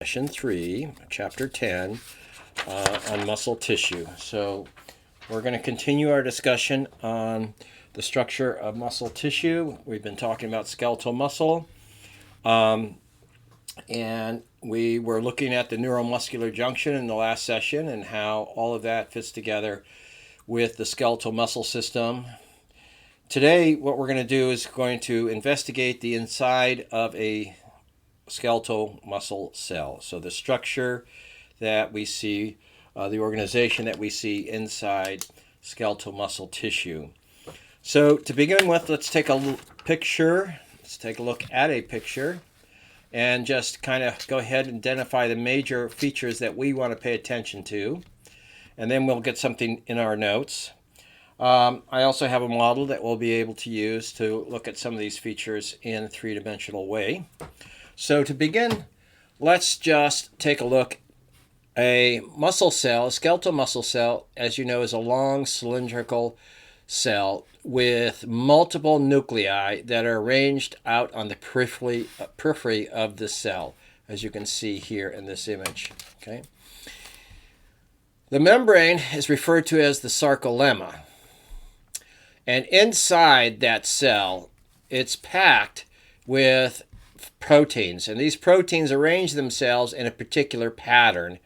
Session 3, Chapter 10, on muscle tissue. So we're going to continue our discussion on the structure of muscle tissue. We've been talking about skeletal muscle, and we were looking at the neuromuscular junction in the last session and how all of that fits together with the skeletal muscle system. Today, what we're going to do is going to investigate the inside of a skeletal muscle cell. So the structure that we see, the organization that we see inside skeletal muscle tissue. So to begin with, let's take a picture. Let's take a look at a picture and just kind of go ahead and identify the major features that we want to pay attention to. And then we'll get something in our notes. I also have a model that we'll be able to use to look at some of these features in a three-dimensional way. So to begin, let's just take a look. A muscle cell, a skeletal muscle cell, as you know, is a long cylindrical cell with multiple nuclei that are arranged out on the periphery of the cell, as you can see here in this image. Okay. The membrane is referred to as the sarcolemma. And inside that cell, it's packed with proteins, and these proteins arrange themselves in a particular pattern.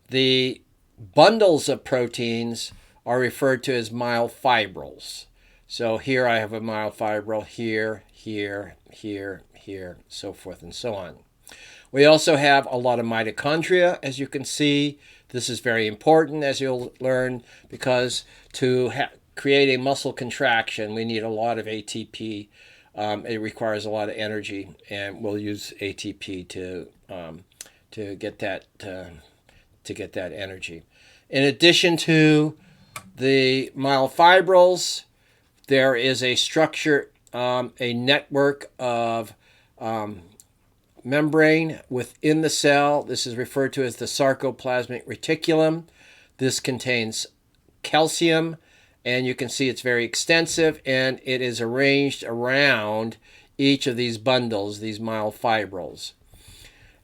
The bundles of proteins are referred to as myofibrils. So here I have a myofibril, here, so forth and so on. We also have a lot of mitochondria, as you can see. This is very important, as you'll learn, because to create a muscle contraction, we need a lot of ATP. It requires a lot of energy, and we'll use ATP to get that energy. In addition to the myofibrils, there is a structure, a network of membrane within the cell. This is referred to as the sarcoplasmic reticulum. This contains calcium, and you can see it's very extensive, and it is arranged around each of these bundles, these myofibrils.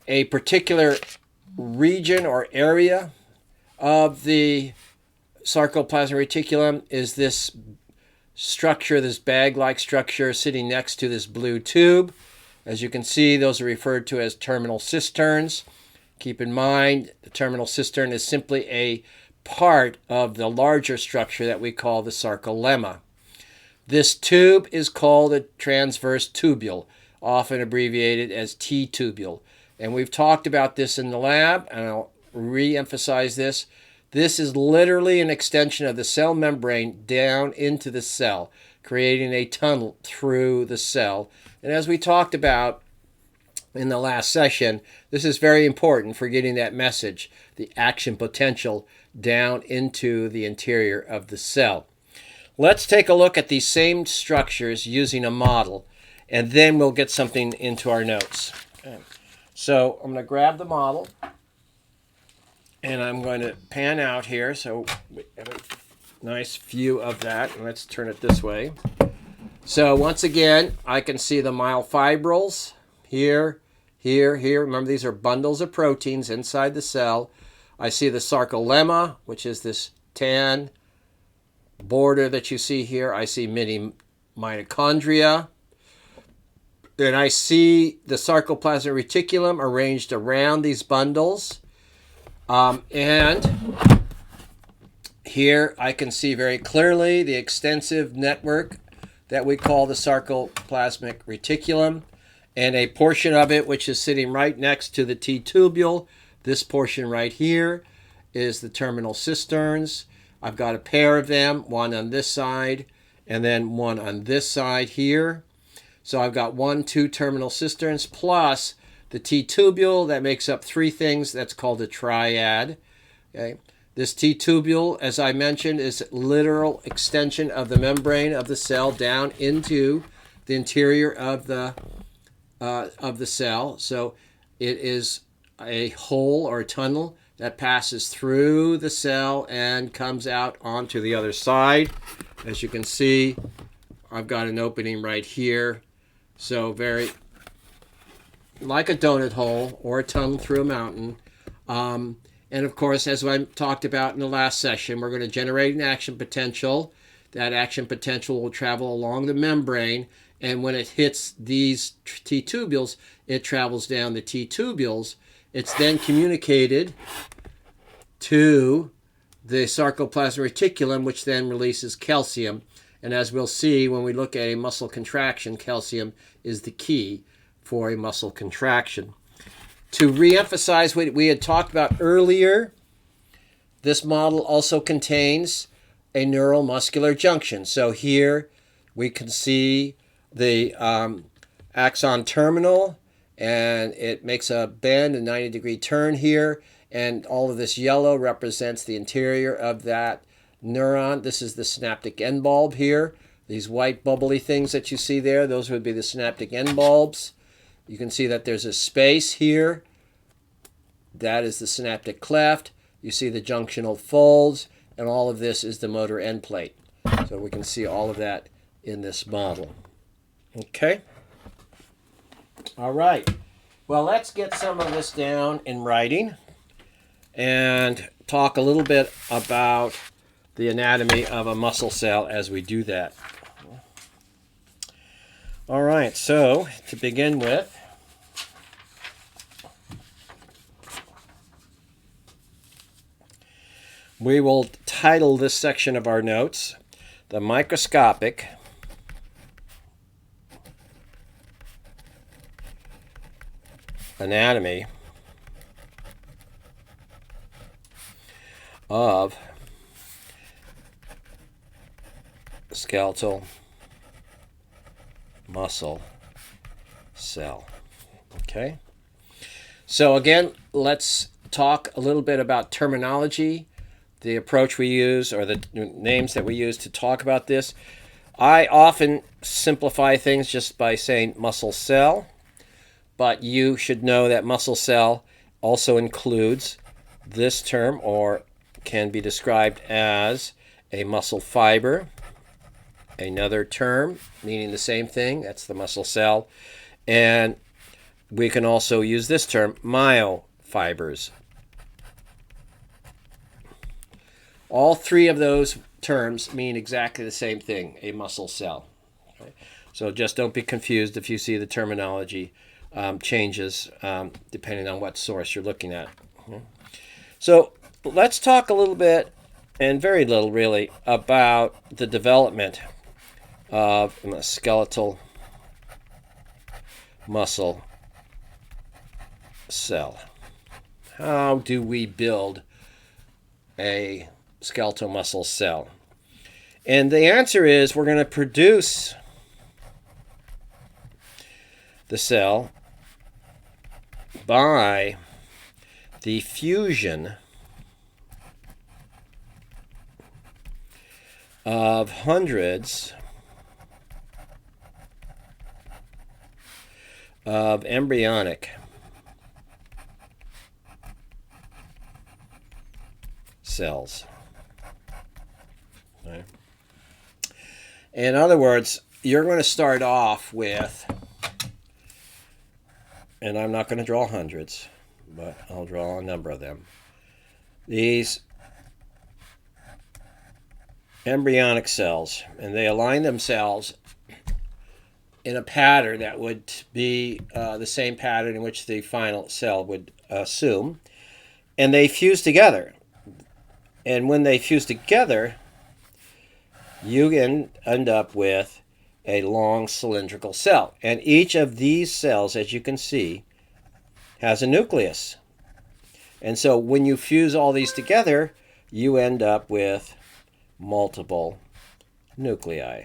A particular region or area of the sarcoplasmic reticulum is this structure, this bag-like structure sitting next to this blue tube. As you can see, those are referred to as terminal cisterns. Keep in mind, the terminal cistern is simply a part of the larger structure that we call the sarcolemma. This tube is called a transverse tubule, often abbreviated as T-tubule. And we've talked about this in the lab, and I'll re-emphasize this. This is literally an extension of the cell membrane down into the cell, creating a tunnel through the cell. And as we talked about in the last session, this is very important for getting that message, the action potential down into the interior of the cell. Let's take a look at these same structures using a model, and then we'll get something into our notes. Okay. So I'm going to grab the model, and I'm going to pan out here so we have a nice view of that. And let's turn it this way. So once again, I can see the myofibrils here. Remember, these are bundles of proteins inside the cell. I see the sarcolemma, which is this tan border that you see here. I see many mitochondria. Then I see the sarcoplasmic reticulum arranged around these bundles. And here I can see very clearly the extensive network that we call the sarcoplasmic reticulum, and a portion of it which is sitting right next to the T-tubule. This portion right here is the terminal cisterns. I've got a pair of them, one on this side and then one on this side here. So I've got 2 terminal cisterns plus the T-tubule that makes up 3 things. That's called a triad. Okay. This T-tubule, as I mentioned, is a literal extension of the membrane of the cell down into the interior of the cell. So it is a hole or a tunnel that passes through the cell and comes out onto the other side. As you can see, I've got an opening right here. So very like a donut hole or a tunnel through a mountain. And of course, as I talked about in the last session, we're going to generate an action potential. That action potential will travel along the membrane, and when it hits these T tubules, it travels down the T tubules. It's then communicated to the sarcoplasmic reticulum, which then releases calcium. And as we'll see when we look at a muscle contraction, calcium is the key for a muscle contraction. To reemphasize what we had talked about earlier, this model also contains a neuromuscular junction. So here we can see the axon terminal, and it makes a bend, a 90-degree turn here, and all of this yellow represents the interior of that neuron. This is the synaptic end bulb here. These white bubbly things that you see there, those would be the synaptic end bulbs. You can see that there's a space here. That is the synaptic cleft. You see the junctional folds, and all of this is the motor end plate. So we can see all of that in this model. Okay? All right. Well, let's get some of this down in writing and talk a little bit about the anatomy of a muscle cell as we do that. All right, so to begin with, we will title this section of our notes, The Microscopic Anatomy of skeletal muscle cell. Okay? So again, let's talk a little bit about terminology, the approach we use, or the names that we use to talk about this. I often simplify things just by saying muscle cell, but you should know that muscle cell also includes this term, or can be described as a muscle fiber. Another term meaning the same thing, that's the muscle cell. And we can also use this term, myofibers. All three of those terms mean exactly the same thing, a muscle cell. Okay? So just don't be confused if you see the terminology changes depending on what source you're looking at. Okay? So let's talk a little bit, and very little really, about the development of a skeletal muscle cell. How do we build a skeletal muscle cell? And the answer is we're going to produce the cell by the fusion of hundreds of embryonic cells. Okay. In other words, you're going to start off with, and I'm not going to draw hundreds, but I'll draw a number of them. These embryonic cells, and they align themselves in a pattern that would be the same pattern in which the final cell would assume, and they fuse together. And when they fuse together, you can end up with a long cylindrical cell. And each of these cells, as you can see, has a nucleus. And so when you fuse all these together, you end up with multiple nuclei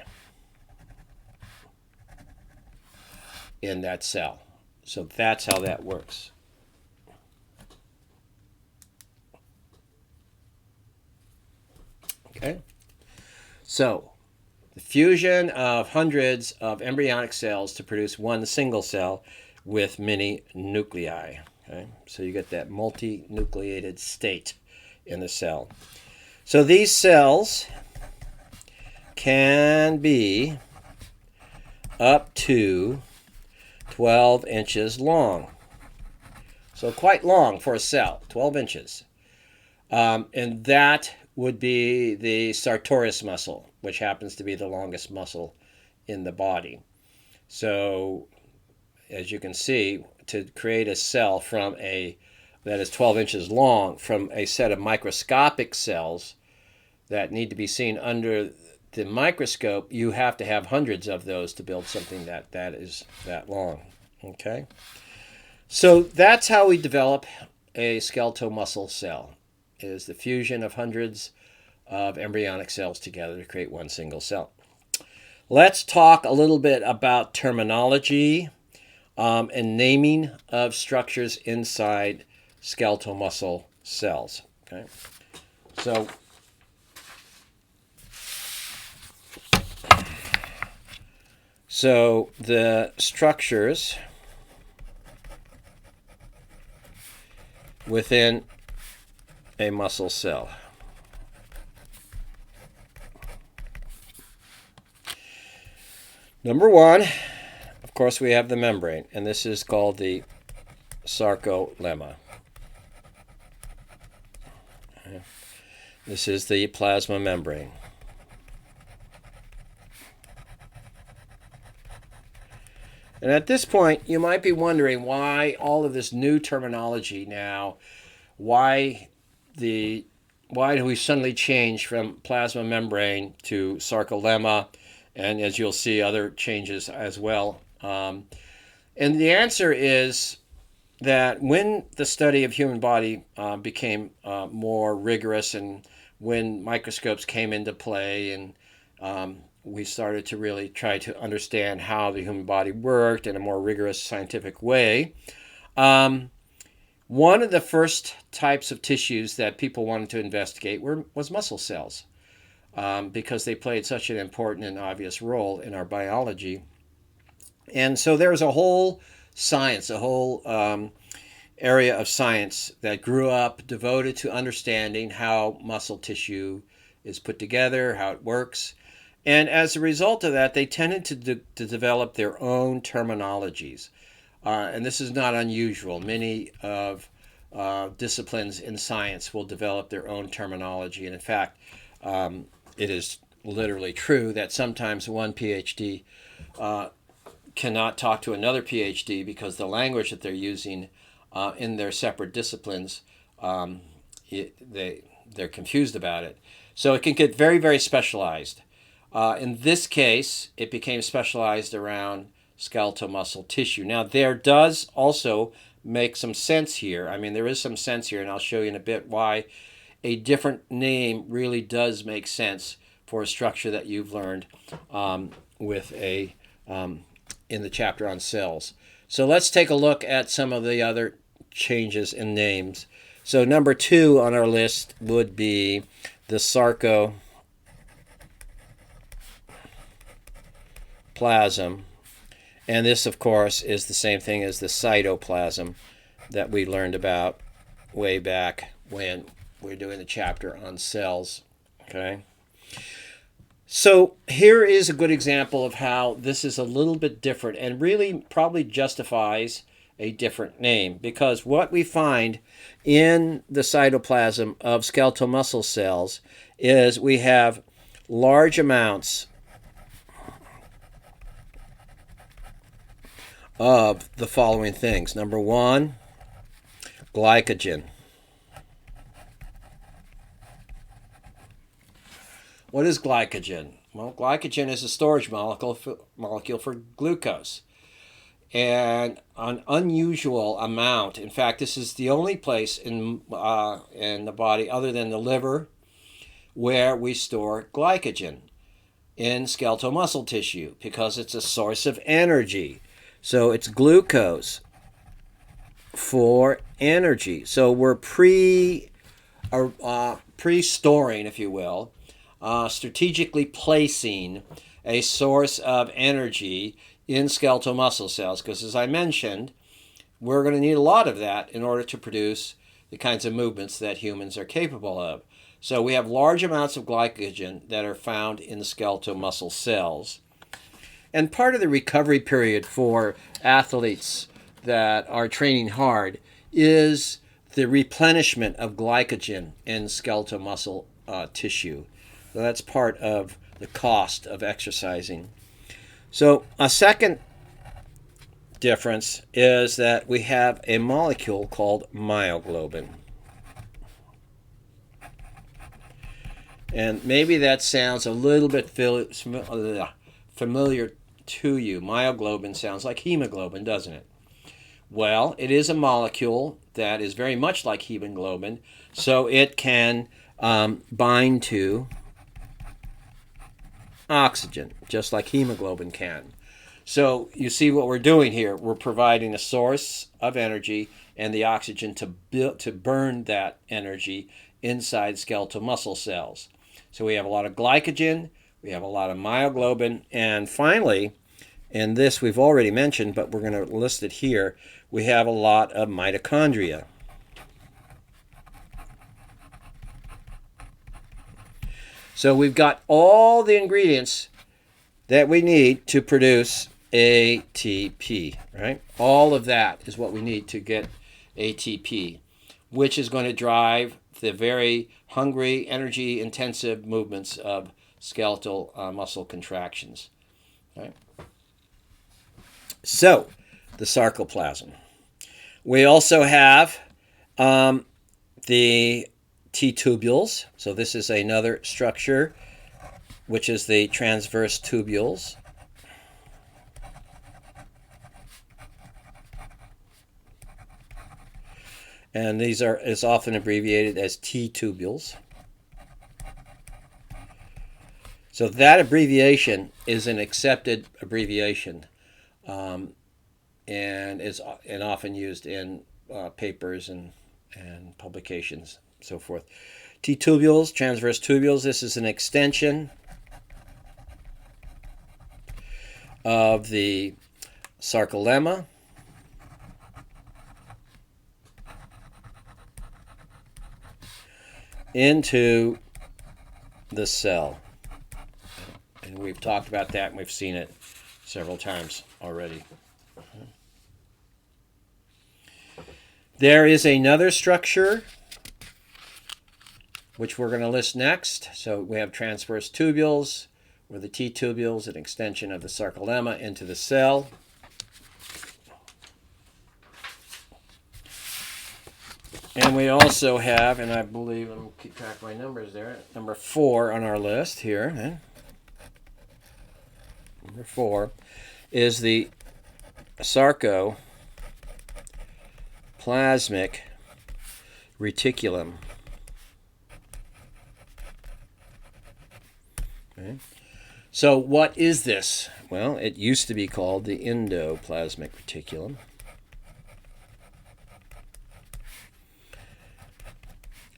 in that cell. So that's how that works. Okay? So, the fusion of hundreds of embryonic cells to produce one single cell with many nuclei. Okay? So you get that multinucleated state in the cell. So these cells can be up to 12 inches long. So quite long for a cell, 12 inches. And that would be the sartorius muscle, which happens to be the longest muscle in the body. So as you can see, to create a cell that is 12 inches long from a set of microscopic cells that need to be seen under the microscope, you have to have hundreds of those to build something that is that long. Okay? So that's how we develop a skeletal muscle cell, is the fusion of hundreds of embryonic cells together to create one single cell. Let's talk a little bit about terminology and naming of structures inside skeletal muscle cells. Okay, so the structures within a muscle cell. Number one, of course, we have the membrane, and this is called the sarcolemma. This is the plasma membrane. And at this point, you might be wondering why all of this new terminology now. Why do we suddenly change from plasma membrane to sarcolemma, and as you'll see, other changes as well. And the answer is that when the study of human body became more rigorous, and when microscopes came into play, and we started to really try to understand how the human body worked in a more rigorous scientific way, one of the first types of tissues that people wanted to investigate was muscle cells, because they played such an important and obvious role in our biology. And so there was a whole science, a whole area of science that grew up devoted to understanding how muscle tissue is put together, how it works. And as a result of that, they tended to develop their own terminologies. And this is not unusual. Many of disciplines in science will develop their own terminology. And in fact, it is literally true that sometimes one PhD cannot talk to another PhD because the language that they're using in their separate disciplines, they're confused about it. So it can get very, very specialized. In this case, it became specialized around skeletal muscle tissue. Now, there does also make some sense here. I mean, there is some sense here, and I'll show you in a bit why a different name really does make sense for a structure that you've learned in the chapter on cells. So let's take a look at some of the other changes in names. So number 2 on our list would be the sarcoplasm. And this, of course, is the same thing as the cytoplasm that we learned about way back when we were doing the chapter on cells. Okay. So here is a good example of how this is a little bit different and really probably justifies a different name, because what we find in the cytoplasm of skeletal muscle cells is we have large amounts of the following things. Number 1, glycogen. What is glycogen? Well, glycogen is a storage molecule for glucose. And an unusual amount. In fact, this is the only place in the body other than the liver where we store glycogen in skeletal muscle tissue, because it's a source of energy. So it's glucose for energy. So we're pre-storing, if you will, strategically placing a source of energy in skeletal muscle cells, because as I mentioned, we're going to need a lot of that in order to produce the kinds of movements that humans are capable of. So we have large amounts of glycogen that are found in the skeletal muscle cells. And part of the recovery period for athletes that are training hard is the replenishment of glycogen in skeletal muscle tissue. So that's part of the cost of exercising. So a second difference is that we have a molecule called myoglobin. And maybe that sounds a little bit familiar to you. Myoglobin sounds like hemoglobin, doesn't it? Well, it is a molecule that is very much like hemoglobin, so it can bind to oxygen, just like hemoglobin can. So you see what we're doing here. We're providing a source of energy and the oxygen to burn that energy inside skeletal muscle cells. So we have a lot of glycogen, we have a lot of myoglobin, and finally, and this we've already mentioned, but we're going to list it here, we have a lot of mitochondria. So we've got all the ingredients that we need to produce ATP, right? All of that is what we need to get ATP, which is going to drive the very hungry, energy-intensive movements of skeletal muscle contractions. Right? So, the sarcoplasm. We also have the T-tubules. So this is another structure, which is the transverse tubules. And these is often abbreviated as T-tubules. So that abbreviation is an accepted abbreviation, and is often used in papers and publications, so forth. T-tubules, transverse tubules. This is an extension of the sarcolemma. Into the cell. And we've talked about that and we've seen it several times already. There is another structure which we're going to list next. So we have transverse tubules, or the T-tubules, an extension of the sarcolemma into the cell. And we also have, and I believe, I'm going to keep track of my numbers there, number 4 on our list here. Number 4 is the sarcoplasmic reticulum. Okay. So what is this? Well, it used to be called the endoplasmic reticulum.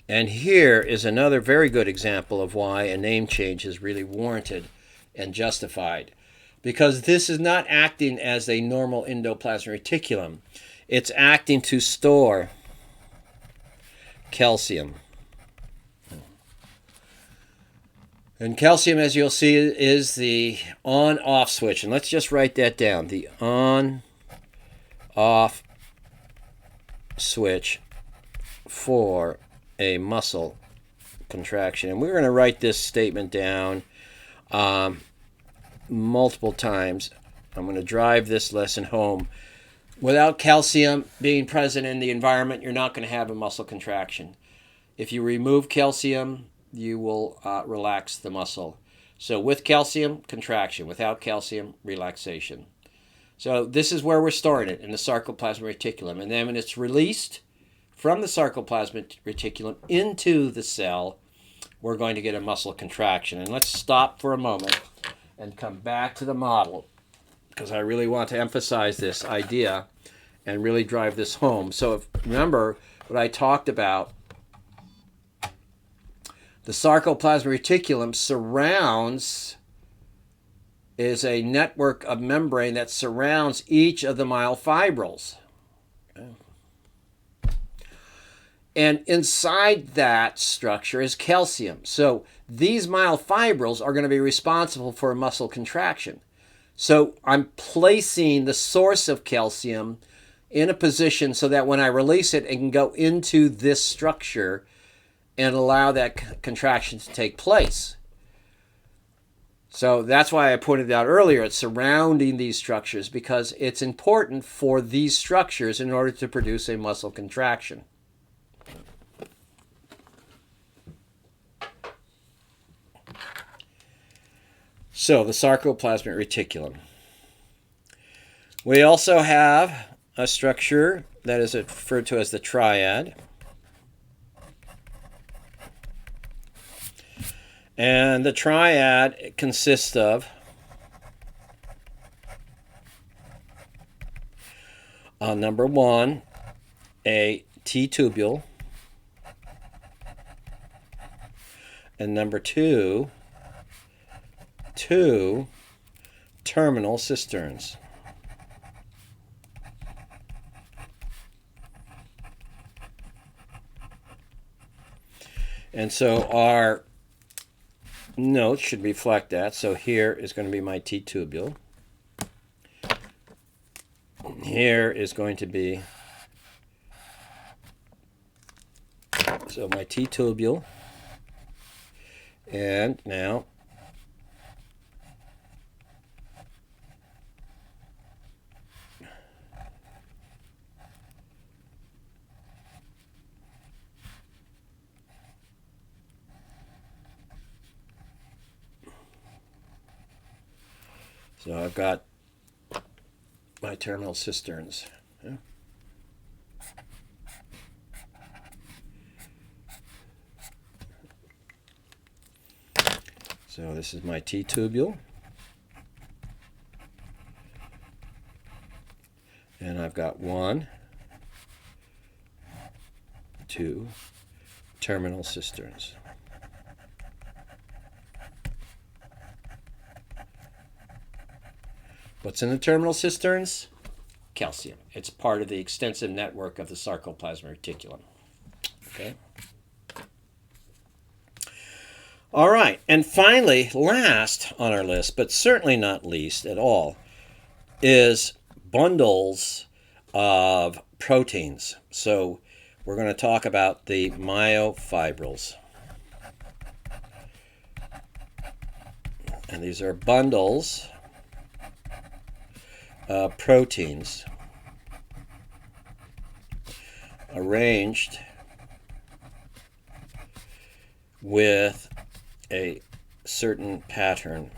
And here is another very good example of why a name change is really warranted and justified. Because this is not acting as a normal endoplasmic reticulum. It's acting to store calcium. And calcium, as you'll see, is the on-off switch. And let's just write that down. The on-off switch for a muscle contraction. And we're going to write this statement down multiple times. I'm going to drive this lesson home. Without calcium being present in the environment, you're not going to have a muscle contraction. If you remove calcium, you will relax the muscle. So with calcium, contraction. Without calcium, relaxation. So this is where we're storing it, in the sarcoplasmic reticulum. And then when it's released from the sarcoplasmic reticulum into the cell, we're going to get a muscle contraction. And let's stop for a moment and come back to the model, because I really want to emphasize this idea and really drive this home. So remember what I talked about. The sarcoplasmic reticulum is a network of membrane that surrounds each of the myofibrils. Okay. And inside that structure is calcium. So these myofibrils are going to be responsible for a muscle contraction. So I'm placing the source of calcium in a position so that when I release it, it can go into this structure and allow that contraction to take place. So that's why I pointed out earlier, it's surrounding these structures because it's important for these structures in order to produce a muscle contraction. So the sarcoplasmic reticulum. We also have a structure that is referred to as the triad. And the triad consists of number one, a T-tubule, and number two terminal cisterns. And so our notes should reflect that. So here is going to be my T-tubule. Here is going to be, so my T-tubule. And now so I've got my terminal cisterns. Yeah. So this is my T-tubule. And I've got 1, 2 terminal cisterns. What's in the terminal cisterns? Calcium. It's part of the extensive network of the sarcoplasmic reticulum. Okay. All right, and finally, last on our list, but certainly not least at all, is bundles of proteins. So we're going to talk about the myofibrils. And these are bundles of proteins arranged with a certain pattern.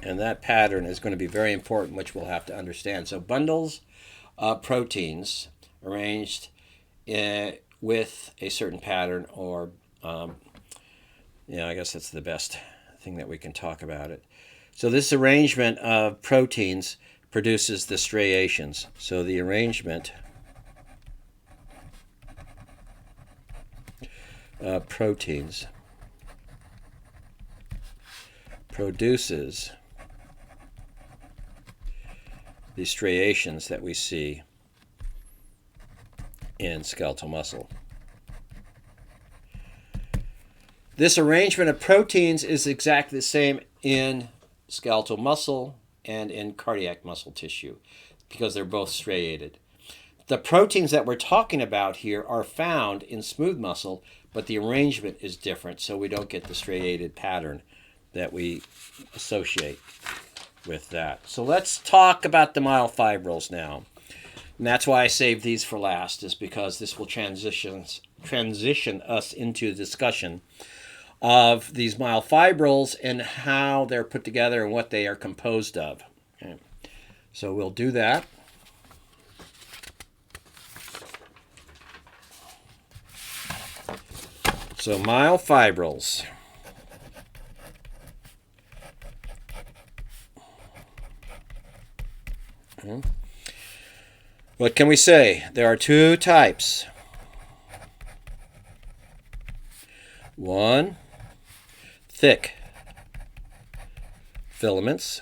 And that pattern is going to be very important, which we'll have to understand. So bundles of proteins arranged with a certain pattern, or I guess that's the best thing that we can talk about it. So this arrangement of proteins produces the striations. So the arrangement of proteins produces the striations that we see in skeletal muscle. This arrangement of proteins is exactly the same in skeletal muscle and in cardiac muscle tissue because they're both striated. The proteins that we're talking about here are found in smooth muscle, but the arrangement is different, so we don't get the striated pattern that we associate with that. So let's talk about the myofibrils now. And that's why I saved these for last, is because this will transition us into the discussion of these myofibrils and how they're put together and what they are composed of. Okay. So we'll do that. So myofibrils. What can we say? There are two types. One, thick filaments.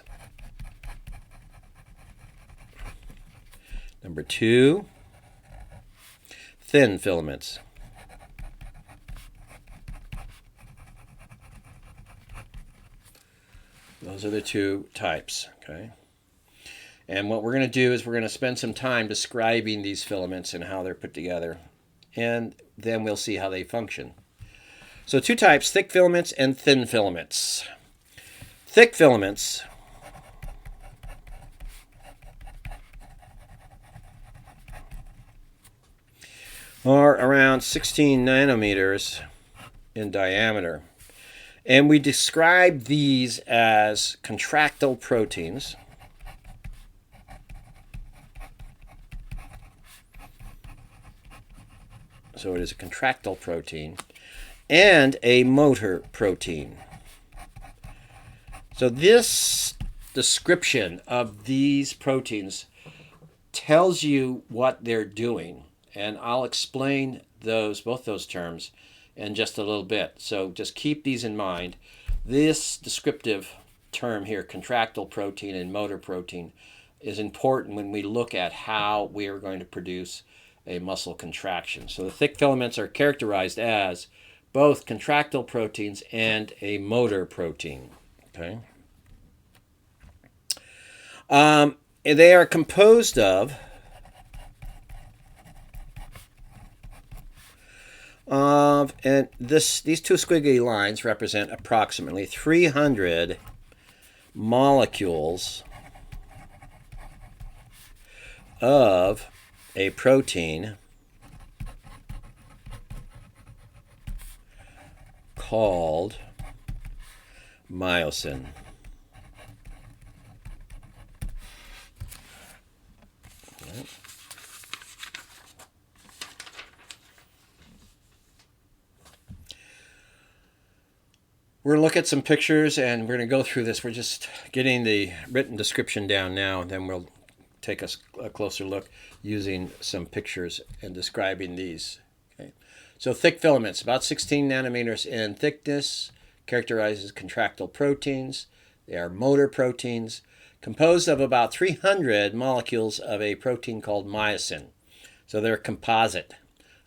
Number two, thin filaments. Those are the two types, okay? And what we're going to do is we're going to spend some time describing these filaments and how they're put together. And then we'll see how they function. So two types, thick filaments and thin filaments. Thick filaments are around 16 nanometers in diameter. And we describe these as contractile proteins. So it is a contractile protein and a motor protein. So this description of these proteins tells you what they're doing. And I'll explain both those terms in just a little bit. So just keep these in mind. This descriptive term here, contractile protein and motor protein, is important when we look at how we are going to produce a muscle contraction. So the thick filaments are characterized as both contractile proteins and a motor protein. Okay. They are composed of and these two squiggly lines represent approximately 300 molecules of a protein called myosin. We're going to look at some pictures and we're going to go through this. We're just getting the written description down now, and then we'll take a closer look using some pictures and describing these. Okay. So thick filaments, about 16 nanometers in thickness, characterizes contractile proteins. They are motor proteins, composed of about 300 molecules of a protein called myosin. So they're a composite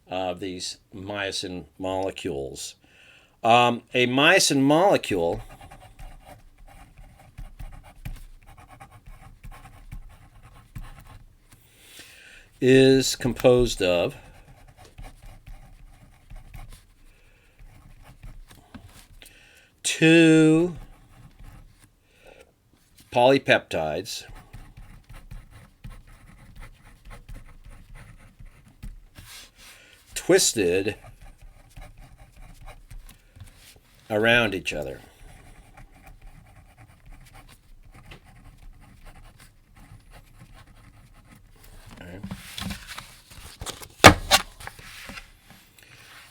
of these myosin molecules. A myosin molecule is composed of two polypeptides twisted around each other. Okay.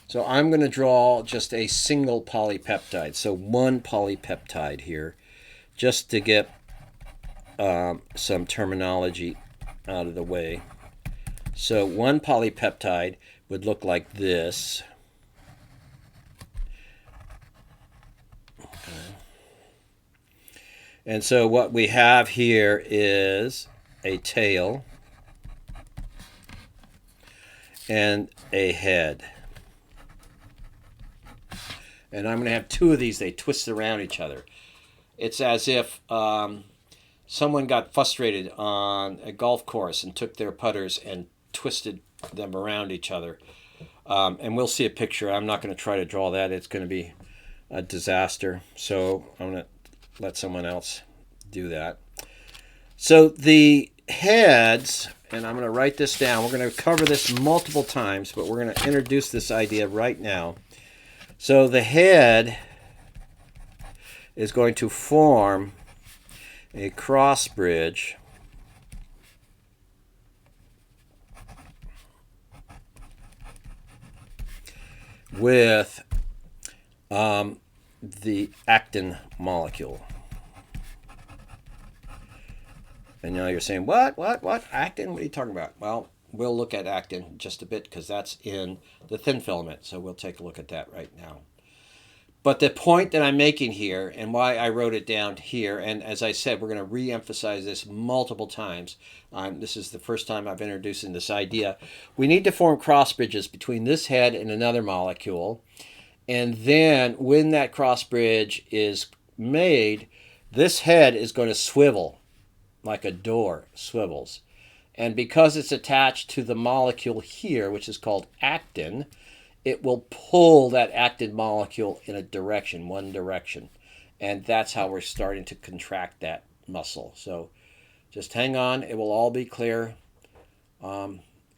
So I'm going to draw just a single polypeptide, so one polypeptide here, just to get some terminology out of the way. So one polypeptide would look like this. And so what we have here is a tail and a head. And I'm going to have two of these. They twist around each other. It's as if someone got frustrated on a golf course and took their putters and twisted them around each other. And we'll see a picture. I'm not going to try to draw that. It's going to be a disaster. So I'm going to let someone else do that. So the heads, and I'm going to write this down. We're going to cover this multiple times, but we're going to introduce this idea right now. So the head is going to form a cross bridge with the actin molecule. And now you're saying, what? Actin? What are you talking about? Well, we'll look at actin just a bit because that's in the thin filament. So we'll take a look at that right now. But the point that I'm making here and why I wrote it down here, and as I said, we're going to re-emphasize this multiple times. This is the first time I've introduced this idea. We need to form cross bridges between this head and another molecule. And then when that cross bridge is made, This head is going to swivel like a door swivels. And because it's attached to the molecule here, which is called actin, it will pull that actin molecule in a direction, one direction. And that's how we're starting to contract that muscle. So just hang on. It will all be clear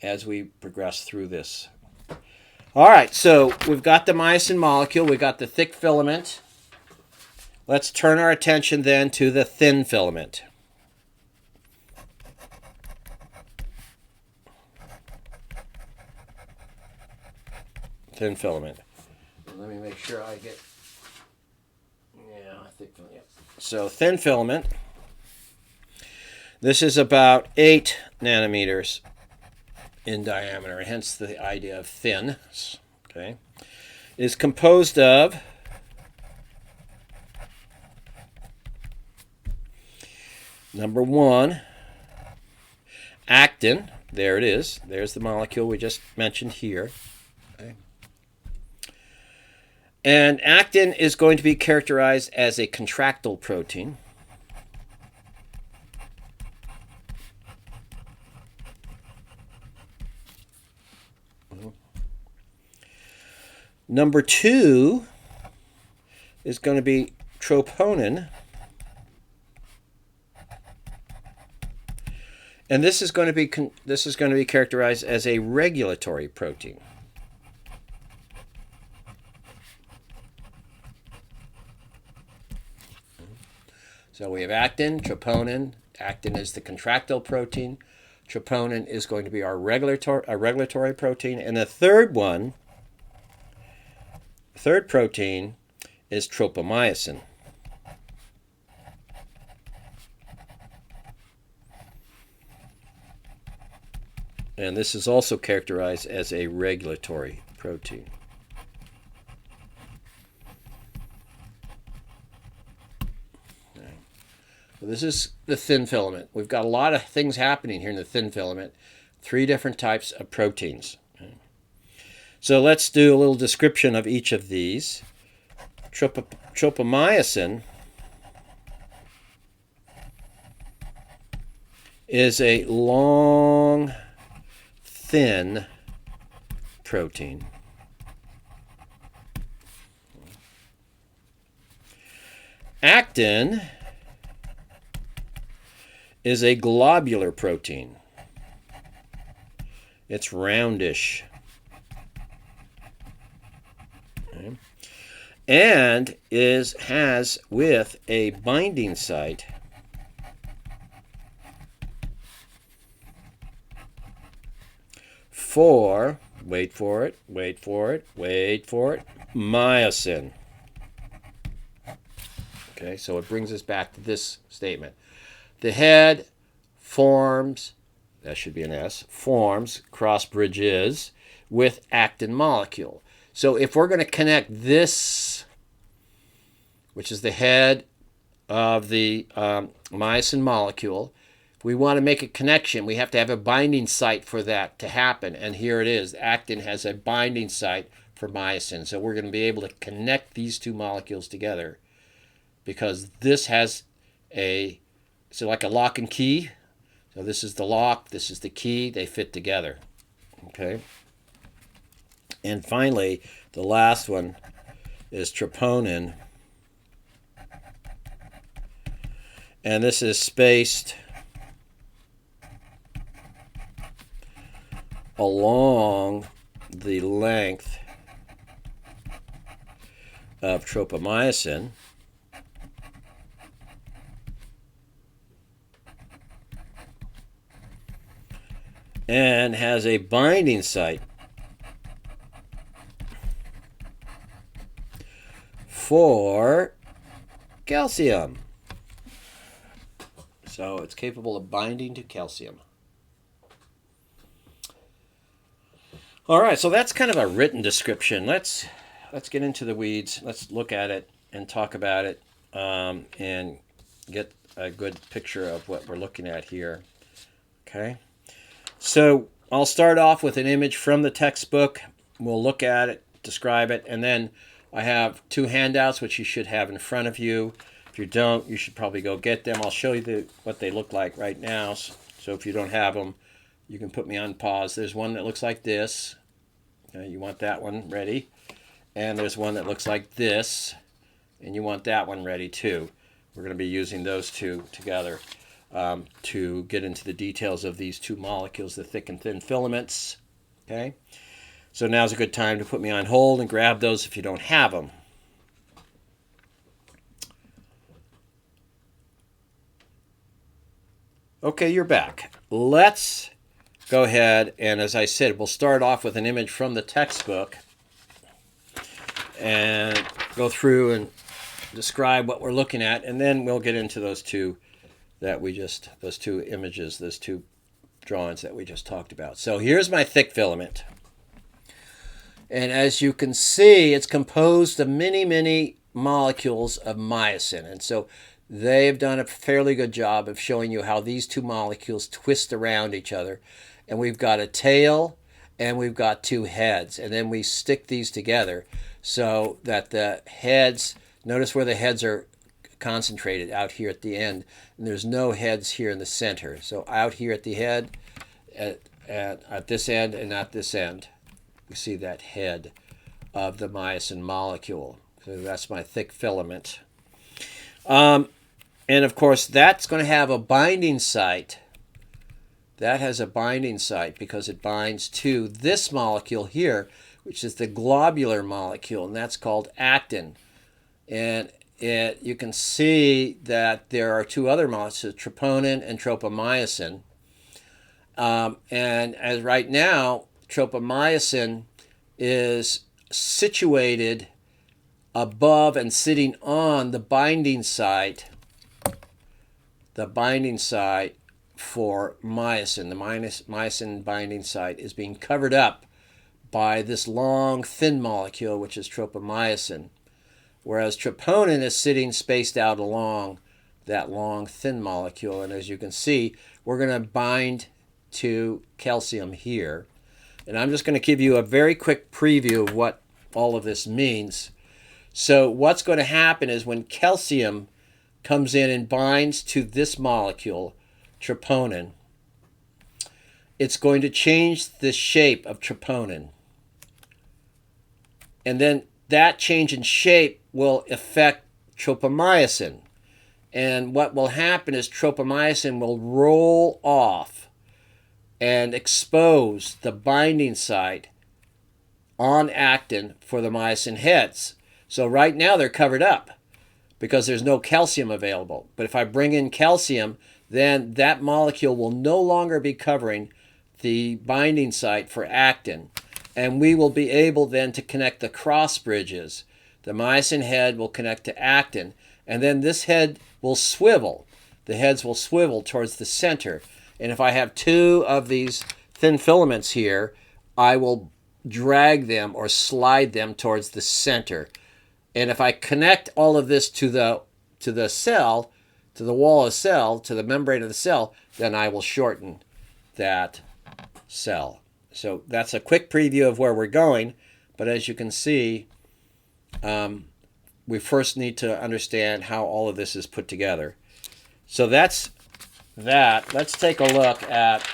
as we progress through this. All right, so we've got the myosin molecule. We've got the thick filament. Let's turn our attention then to the thin filament. Thin filament. Let me make sure I get... Yeah, thick filament. Yeah. So thin filament. This is about 8 nanometers in diameter, hence the idea of thin. Okay, it is composed of number 1, actin. There it is. There's the molecule we just mentioned here. Okay. And actin is going to be characterized as a contractile protein. Number 2 is going to be troponin. And this is going to be characterized as a regulatory protein. So we have actin, troponin. Actin is the contractile protein. Troponin is going to be our regulatory protein. And the third protein is tropomyosin. And this is also characterized as a regulatory protein. So this is the thin filament. We've got a lot of things happening here in the thin filament. 3 different types of proteins. So let's do a little description of each of these. Tropomyosin is a long, thin protein. Actin is a globular protein. It's roundish. Okay. And has with a binding site for, wait for it, myosin. Okay, so it brings us back to this statement. The head forms, that should be an S, forms, cross bridges, with actin molecule. So if we're going to connect this, which is the head of the myosin molecule, if we want to make a connection, we have to have a binding site for that to happen. And here it is. Actin has a binding site for myosin. So we're going to be able to connect these 2 molecules together because this has so like a lock and key. So this is the lock, this is the key, they fit together. Okay. And finally, the last one is troponin. And this is spaced along the length of tropomyosin. And has a binding site for calcium. So it's capable of binding to calcium. All right, so that's kind of a written description. Let's get into the weeds. Let's look at it and talk about it and get a good picture of what we're looking at here. Okay. So I'll start off with an image from the textbook. We'll look at it, describe it, and then I have 2 handouts which you should have in front of you. If If you don't, you should probably go get them. I'll show you what they look like right now. So if you don't have them, you can put me on pause. There's one that looks like this. You want that one ready. And there's one that looks like this. And you want that one ready too. We're going to be using those two together to get into the details of these two molecules, the thick and thin filaments. Okay. So now's a good time to put me on hold and grab those if you don't have them. Okay, you're back. Let's go ahead and, as I said, we'll start off with an image from the textbook and go through and describe what we're looking at, and then we'll get into those two images, those two drawings that we just talked about. So here's my thick filament. And as you can see, it's composed of many, many molecules of myosin. And so they've done a fairly good job of showing you how these two molecules twist around each other. And we've got a tail and we've got two heads. And then we stick these together so that the heads, notice where the heads are concentrated out here at the end. And there's no heads here in the center. So out here at the head, at this end and at this end, you see that head of the myosin molecule. So that's my thick filament. And of course, that's going to have a binding site. That has a binding site because it binds to this molecule here, which is the globular molecule, and that's called actin. And you can see that there are two other molecules, troponin and tropomyosin. And as right now, tropomyosin is situated above and sitting on the binding site for myosin. The myosin binding site is being covered up by this long, thin molecule, which is tropomyosin, whereas troponin is sitting spaced out along that long, thin molecule. And as you can see, we're going to bind to calcium here. And I'm just going to give you a very quick preview of what all of this means. So what's going to happen is when calcium comes in and binds to this molecule, troponin, it's going to change the shape of troponin. And then that change in shape will affect tropomyosin. And what will happen is tropomyosin will roll off and expose the binding site on actin for the myosin heads. So right now they're covered up because there's no calcium available. But if I bring in calcium, then that molecule will no longer be covering the binding site for actin. And we will be able then to connect the cross bridges. The myosin head will connect to actin, and then this head will swivel. The heads will swivel towards the center. And if I have two of these thin filaments here, I will drag them or slide them towards the center. And if I connect all of this to the cell, to the wall of the cell, to the membrane of the cell, then I will shorten that cell. So that's a quick preview of where we're going. But as you can see, we first need to understand how all of this is put together. So that's that. Let's take a look at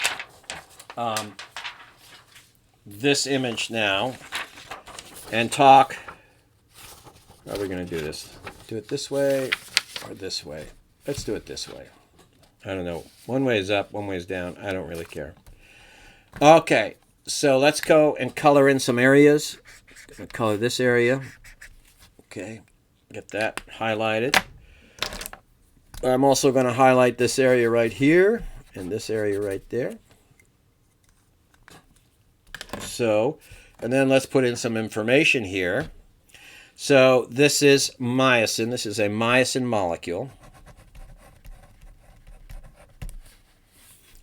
this image now and talk. How are we going to do this? Do it this way or this way? Let's do it this way. I don't know. One way is up, one way is down. I don't really care. Okay, so let's go and color in some areas. I'm going to color this area. Okay, get that highlighted. I'm also going to highlight this area right here and this area right there. So, and then let's put in some information here. So this is myosin. This is a myosin molecule.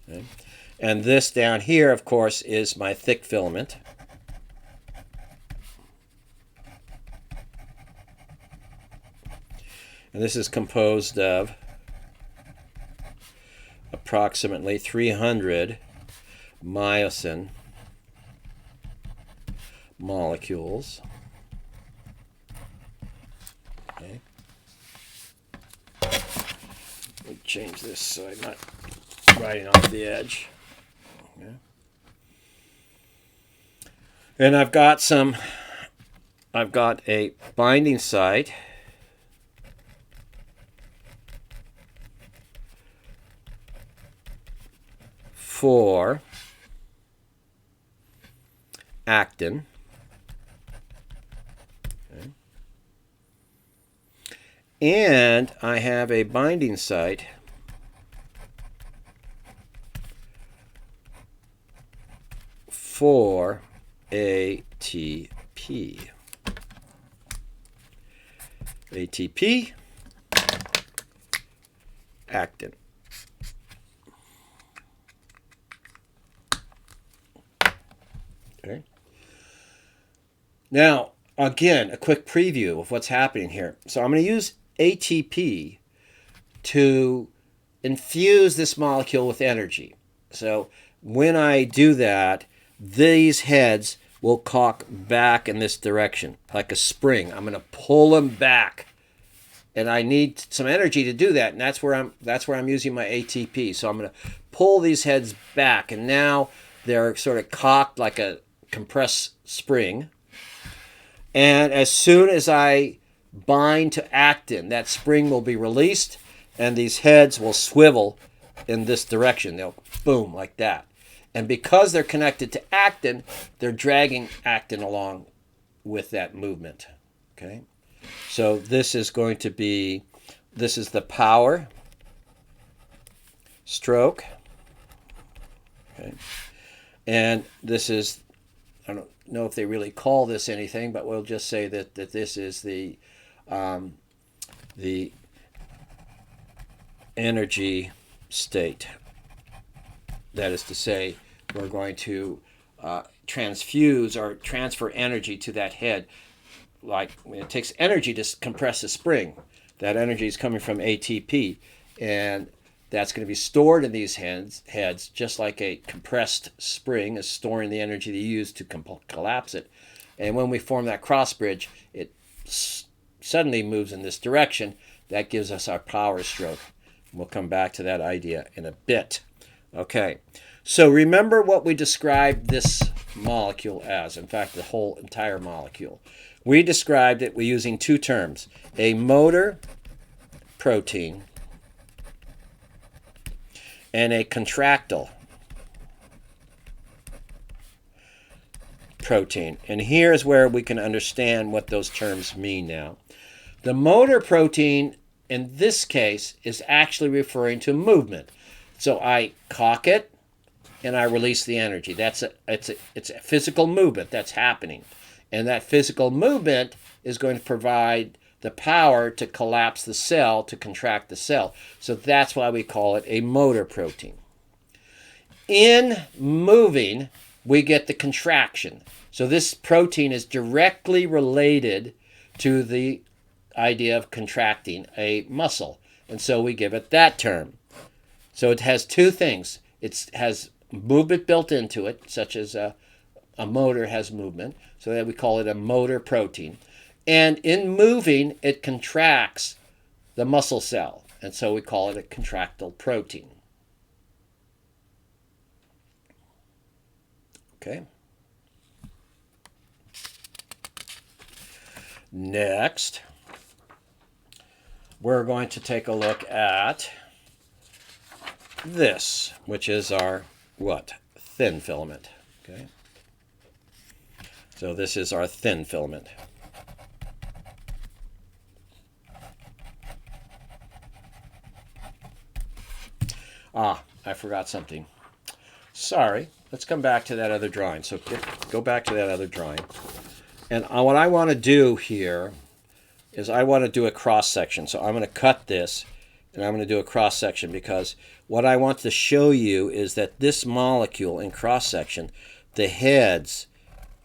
Okay. And this down here, of course, is my thick filament. And this is composed of approximately 300 myosin molecules. Okay. change this so I'm not riding off the edge. Okay. And I've got a binding site for actin. Okay. And I have a binding site for ATP. ATP, actin. Okay. Now, again, a quick preview of what's happening here. So I'm going to use ATP to infuse this molecule with energy. So when I do that, these heads will cock back in this direction like a spring. I'm going to pull them back, and I need some energy to do that, and that's where I'm using my ATP. So I'm going to pull these heads back, and now they're sort of cocked like a compressed spring. And as soon as I bind to actin, that spring will be released, and these heads will swivel in this direction. They'll boom like that. And because they're connected to actin, they're dragging actin along with that movement. Okay? So this is going to be, this is the power stroke. Okay? And this is, I don't know if they really call this anything, but we'll just say that this is the energy state. That is to say, we're going to transfuse or transfer energy to that head. Like it takes energy to compress a spring. That energy is coming from ATP, and that's going to be stored in these heads, just like a compressed spring is storing the energy they use to collapse it. And when we form that cross bridge, it suddenly moves in this direction. That gives us our power stroke. We'll come back to that idea in a bit. Okay, so remember what we described this molecule as. In fact, the whole entire molecule. We described it using two terms: a motor protein and a contractile protein. And here's where we can understand what those terms mean now. The motor protein, in this case, is actually referring to movement. So I cock it, and I release the energy. It's a physical movement that's happening. And that physical movement is going to provide the power to collapse the cell, to contract the cell. So that's why we call it a motor protein. In moving, we get the contraction. So this protein is directly related to the idea of contracting a muscle. And so we give it that term. So it has two things. It has movement built into it, such as a motor has movement, so that we call it a motor protein. And in moving, it contracts the muscle cell, and so we call it a contractile protein. Okay. Next, we're going to take a look at this, which is our what? Thin filament. Okay. So this is our thin filament. I forgot something. Sorry. Let's come back to that other drawing. So go back to that other drawing. And what I want to do here is I want to do a cross section. So I'm going to cut this, and I'm going to do a cross section, because what I want to show you is that this molecule in cross section, the heads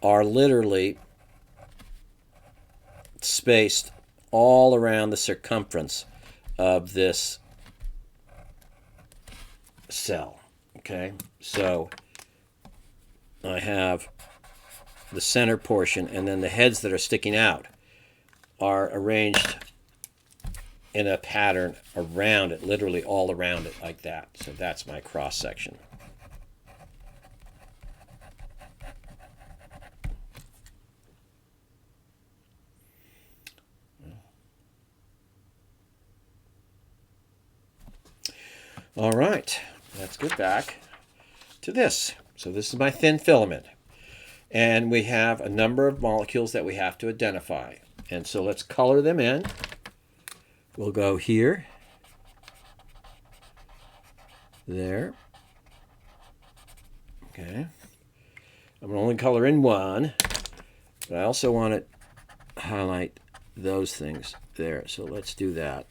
are literally spaced all around the circumference of this cell. Okay, so I have the center portion, and then the heads that are sticking out are arranged in a pattern around it, literally all around it like that. So that's my cross section. All right, let's get back to this. So this is my thin filament. And we have a number of molecules that we have to identify. And so let's color them in. We'll go here, there. Okay. I'm going to only color in one, but I also want to highlight those things there. So let's do that.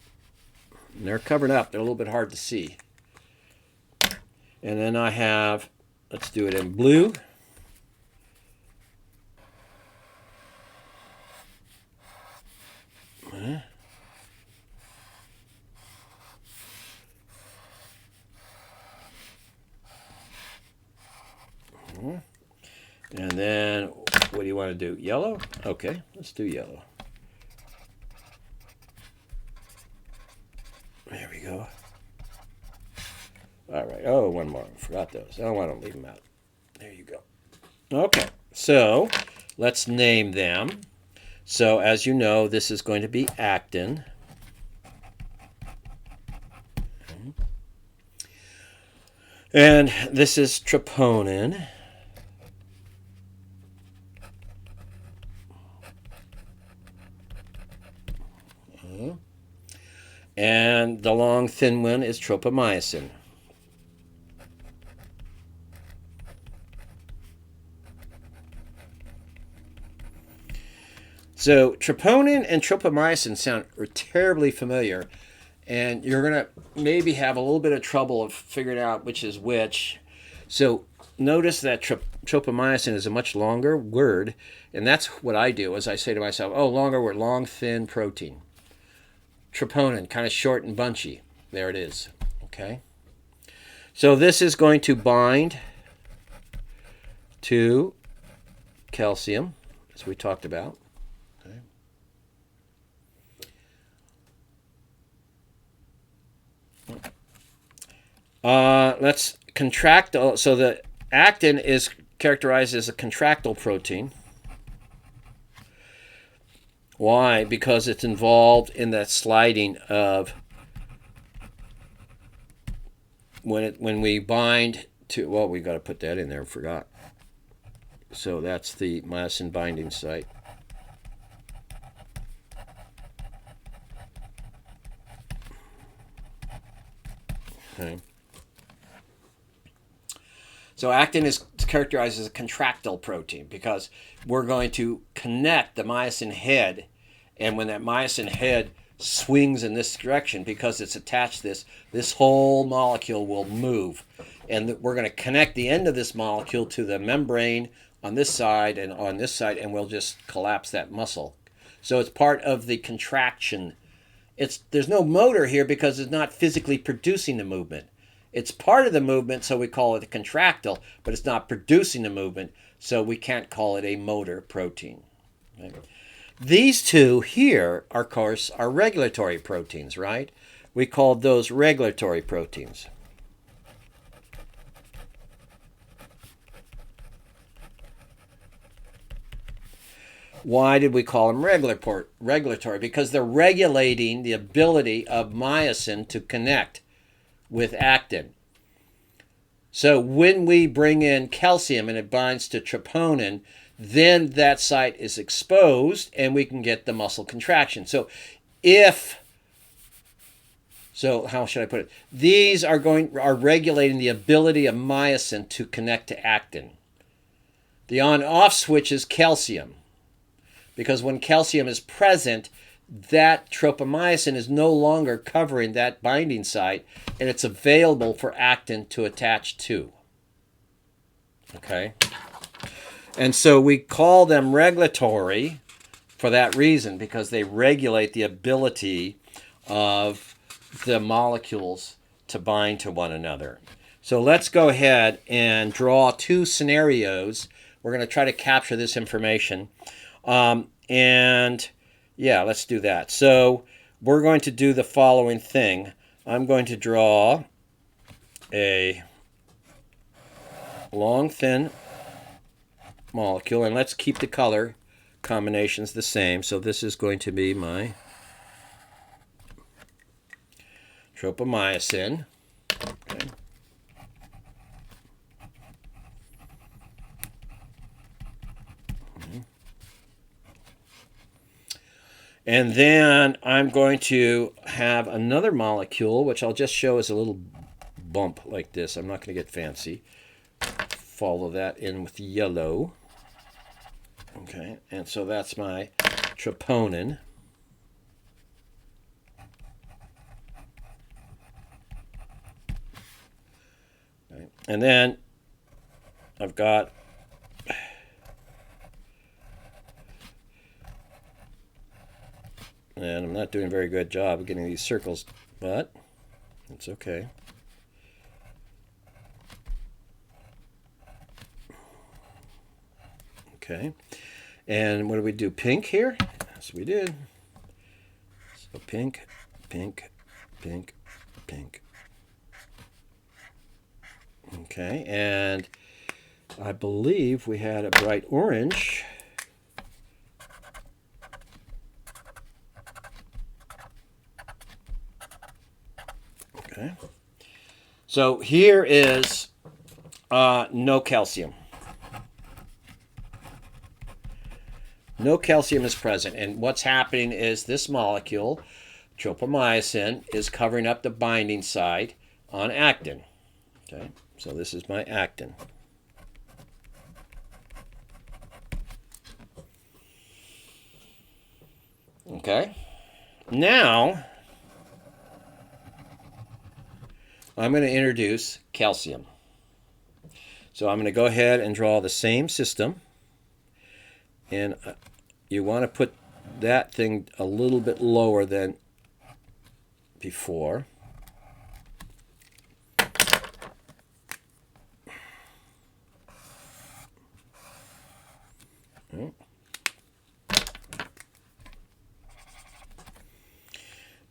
And they're covered up. They're a little bit hard to see. And then I have, let's do it in blue. And then, what do you want to do? Yellow? Okay, let's do yellow. There we go. All right. Oh, one more. I forgot those. I don't want to leave them out. There you go. Okay, so let's name them. So as you know, this is going to be actin. And this is troponin. And the long thin one is tropomyosin. So troponin and tropomyosin sound terribly familiar, and you're going to maybe have a little bit of trouble of figuring out which is which. So notice that tropomyosin is a much longer word, and that's what I do, is I say to myself, oh, longer word, long, thin protein. Troponin, kind of short and bunchy. There it is. Okay. So this is going to bind to calcium, as we talked about. Okay. Let's contract. So the actin is characterized as a contractile protein. Why? Because it's involved in that sliding of when we bind to, well, we got to put that in there, forgot. So that's the myosin binding site. Okay. So actin is characterized as a contractile protein because we're going to connect the myosin head, and when that myosin head swings in this direction, because it's attached to this whole molecule will move. And we're going to connect the end of this molecule to the membrane on this side and on this side, and we'll just collapse that muscle. So it's part of the contraction. There's no motor here because it's not physically producing the movement. It's part of the movement, so we call it a contractile, but it's not producing the movement, so we can't call it a motor protein. Okay. These two here, of course, are regulatory proteins, right? We called those regulatory proteins. Why did we call them regulatory? Because they're regulating the ability of myosin to connect with actin. So when we bring in calcium and it binds to troponin, then that site is exposed and we can get the muscle contraction. So how should I put it? These are regulating the ability of myosin to connect to actin. The on-off switch is calcium, because when calcium is present, that tropomyosin is no longer covering that binding site, and it's available for actin to attach to. Okay? And so we call them regulatory for that reason, because they regulate the ability of the molecules to bind to one another. So let's go ahead and draw two scenarios. We're going to try to capture this information. And yeah, let's do that. So we're going to do the following thing. I'm going to draw a long, thin molecule, and let's keep the color combinations the same. So this is going to be my tropomyosin. Okay. And then I'm going to have another molecule, which I'll just show as a little bump like this. I'm not going to get fancy. Follow that in with yellow. Okay, and so that's my troponin. Okay. And then I've got and I'm not doing a very good job of getting these circles, but it's okay. Okay, and what do we do? Pink here? Yes, we did. So pink, pink, pink, pink. Okay, and I believe we had a bright orange. Okay, so here is no calcium. No calcium is present, and what's happening is this molecule, tropomyosin, is covering up the binding site on actin. Okay, so this is my actin. Okay, now I'm going to introduce calcium. So I'm going to go ahead and draw the same system. And you want to put that thing a little bit lower than before.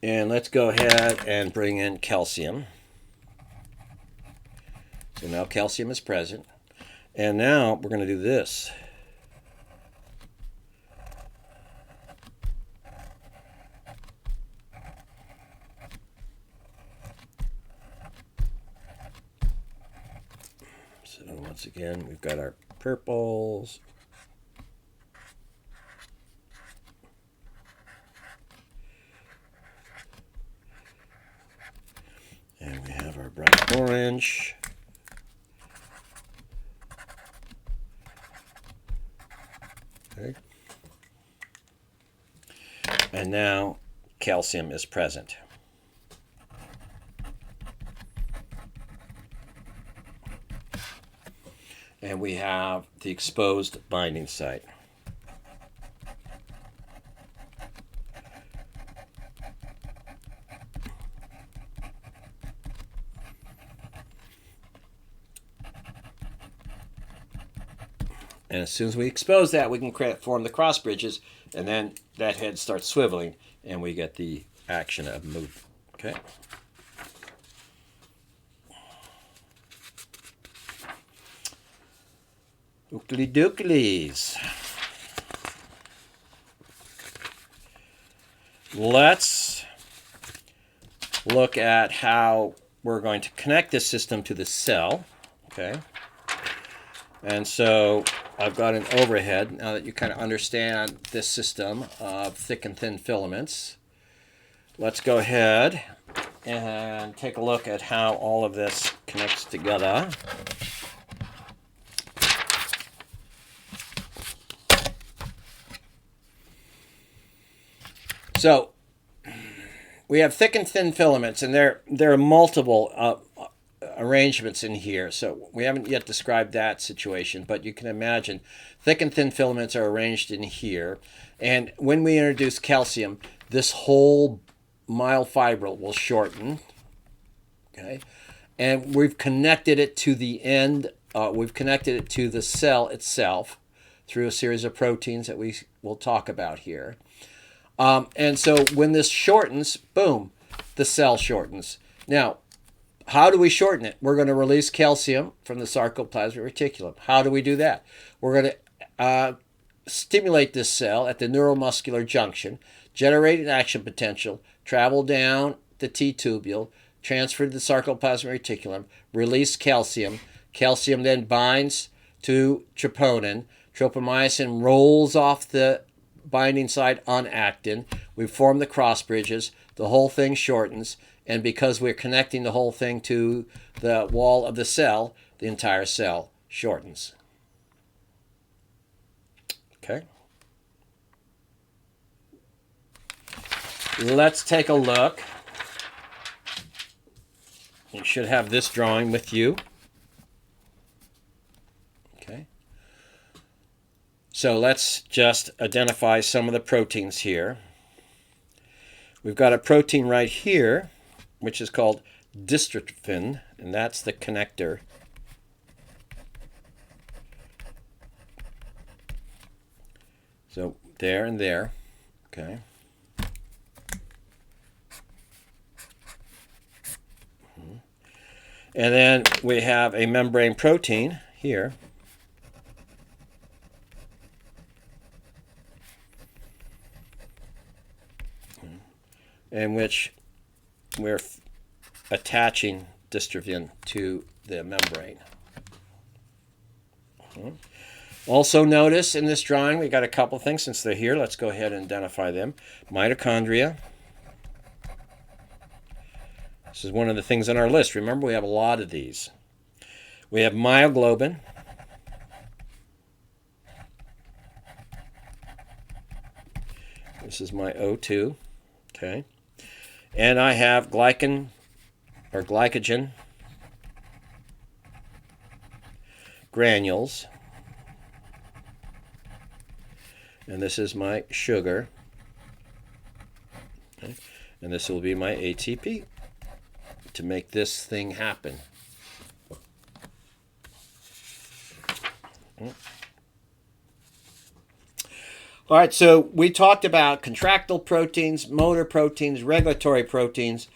And let's go ahead and bring in calcium. So now calcium is present. And now we're going to do this. So once again, we've got our purples. And we have our bright orange. Okay. And now calcium is present. And we have the exposed binding site. And as soon as we expose that, we can form the cross bridges, and then that head starts swiveling, and we get the action of move. Okay. Ookly dooklies. Let's look at how we're going to connect this system to the cell. Okay. And so I've got an overhead, now that you kind of understand this system of thick and thin filaments. Let's go ahead and take a look at how all of this connects together. So we have thick and thin filaments, and there are multiple arrangements in here. So we haven't yet described that situation, but you can imagine thick and thin filaments are arranged in here. And when we introduce calcium, this whole myofibril will shorten. Okay, and we've connected it to the end. We've connected it to the cell itself through a series of proteins that we will talk about here. And so when this shortens, boom, the cell shortens. Now, how do we shorten it? We're going to release calcium from the sarcoplasmic reticulum. How do we do that? We're going to stimulate this cell at the neuromuscular junction, generate an action potential, travel down the T-tubule, transfer to the sarcoplasmic reticulum, release calcium. Calcium then binds to troponin. Tropomyosin rolls off the binding site on actin. We form the cross bridges. The whole thing shortens. And because we're connecting the whole thing to the wall of the cell, the entire cell shortens. Okay. Let's take a look. You should have this drawing with you. Okay. So let's just identify some of the proteins here. We've got a protein right here, which is called dystrophin, and that's the connector. So there and there, okay. And then we have a membrane protein here. In which we're attaching dystrophin to the membrane. Also notice in this drawing we got a couple things. Since they're here, let's go ahead and identify them. Mitochondria. This is one of the things on our list. Remember, we have a lot of these. We have myoglobin. This is my O2. Okay. And I have glycogen granules. And this is my sugar. Okay. And this will be my ATP to make this thing happen. All right, so we talked about contractile proteins, motor proteins, regulatory proteins.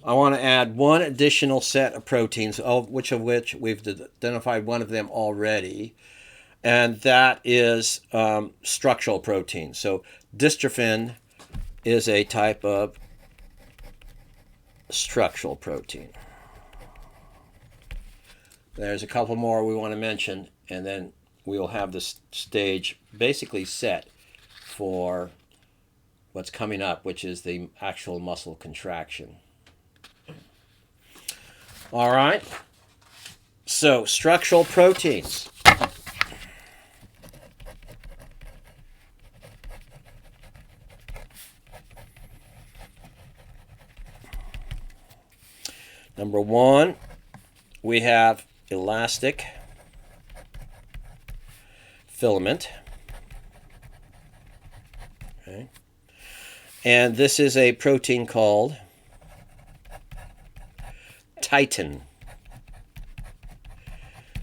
I want to add one additional set of proteins, which we've identified one of them already, and that is structural protein. So dystrophin is a type of structural protein. There's a couple more we want to mention, and then we'll have this stage basically set for what's coming up, which is the actual muscle contraction. All right. So, structural proteins. Number one, we have elastic filament. Okay. And this is a protein called titin.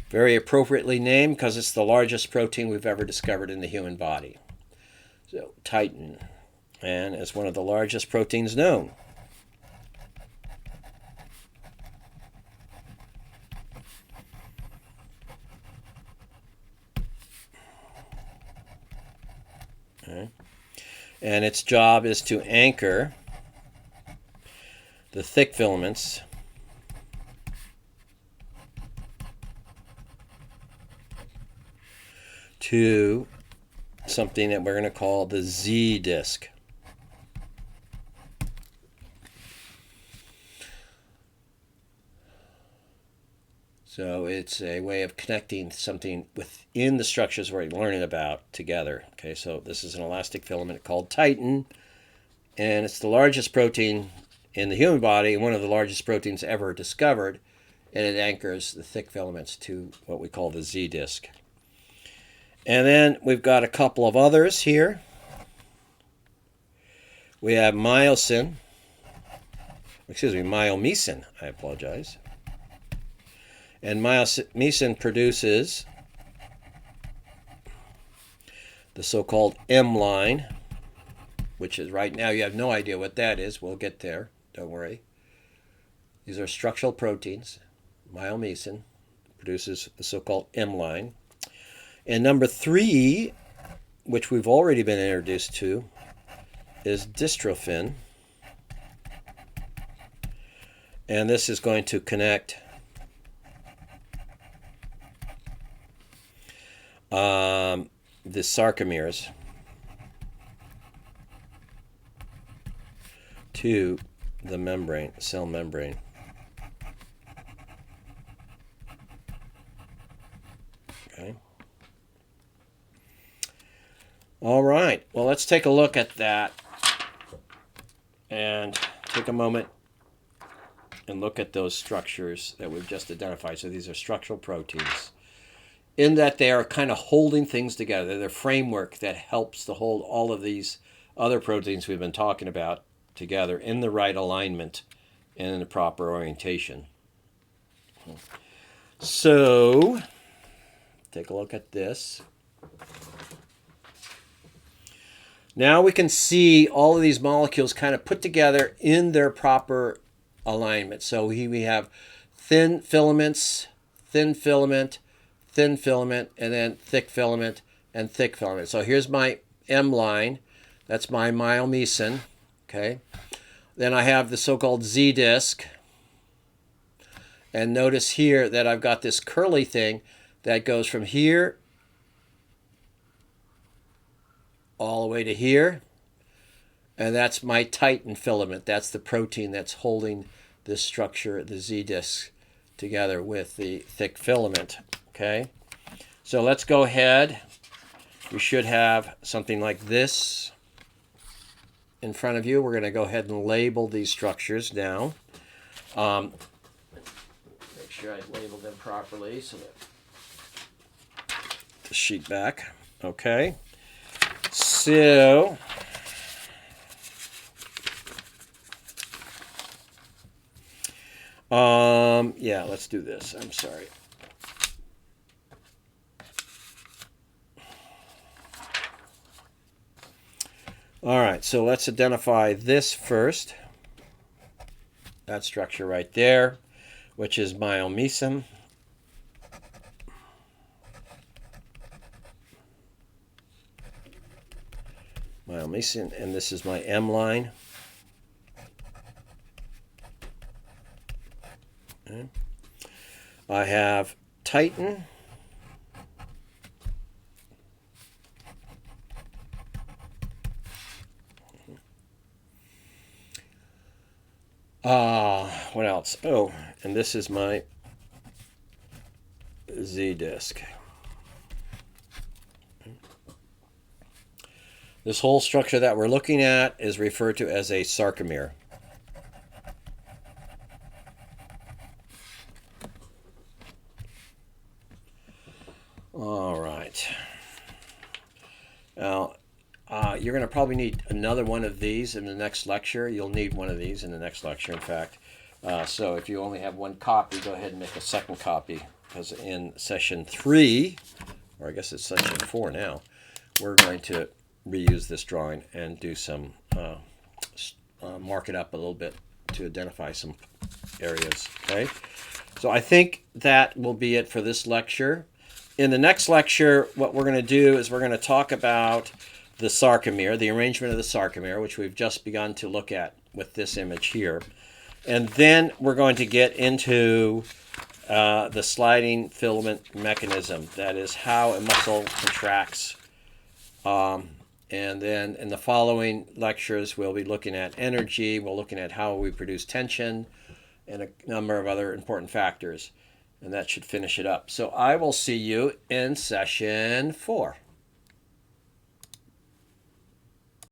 Very appropriately named because it's the largest protein we've ever discovered in the human body. So, titin. And it's one of the largest proteins known. Okay. And its job is to anchor the thick filaments to something that we're going to call the Z disc. So it's a way of connecting something within the structures we're learning about together. Okay, so this is an elastic filament called titin, and it's the largest protein in the human body and one of the largest proteins ever discovered, and it anchors the thick filaments to what we call the Z disc. And then we've got a couple of others here. We have myomycin, I apologize. And myomycin produces the so-called M line. which is right now you have no idea what that is. We'll get there. Don't worry. These are structural proteins. Myomecin produces the so-called M line. And number 3, which we've already been introduced to, is dystrophin. And this is going to connect the sarcomeres to the membrane, cell membrane. Okay. All right. Well, let's take a look at that and take a moment and look at those structures that we've just identified. So these are structural proteins, in that they are kind of holding things together. They're the framework that helps to hold all of these other proteins we've been talking about together in the right alignment and in the proper orientation. So take a look at this. Now we can see all of these molecules kind of put together in their proper alignment. So we have thin filaments, thin filament, thin filament, and then thick filament and thick filament. So here's my M line. That's my myomecin. Okay. Then I have the so-called Z disc. And notice here that I've got this curly thing that goes from here all the way to here. And that's my titin filament. That's the protein that's holding this structure, the Z disc, together with the thick filament. Okay, so let's go ahead. You should have something like this in front of you. We're going to go ahead and label these structures now. Make sure I label them properly so that the sheet back. Okay, so yeah, let's do this. I'm sorry. All right, so let's identify this first. That structure right there, which is myomecin. Myomecin, and this is my M line. Okay. I have titin. What else? Oh, and this is my Z disc. This whole structure that we're looking at is referred to as a sarcomere. All right. Now, you're going to probably need another one of these in the next lecture. You'll need one of these in the next lecture, in fact. So if you only have one copy, go ahead and make a second copy, because in session 3, or I guess it's session 4 now, we're going to reuse this drawing and do some, mark it up a little bit to identify some areas. Okay, so I think that will be it for this lecture. In the next lecture, what we're going to do is we're going to talk about the sarcomere, the arrangement of the sarcomere, which we've just begun to look at with this image here. And then we're going to get into the sliding filament mechanism. That is how a muscle contracts. And then in the following lectures, we'll be looking at energy. We're looking at how we produce tension and a number of other important factors. And that should finish it up. So I will see you in session 4.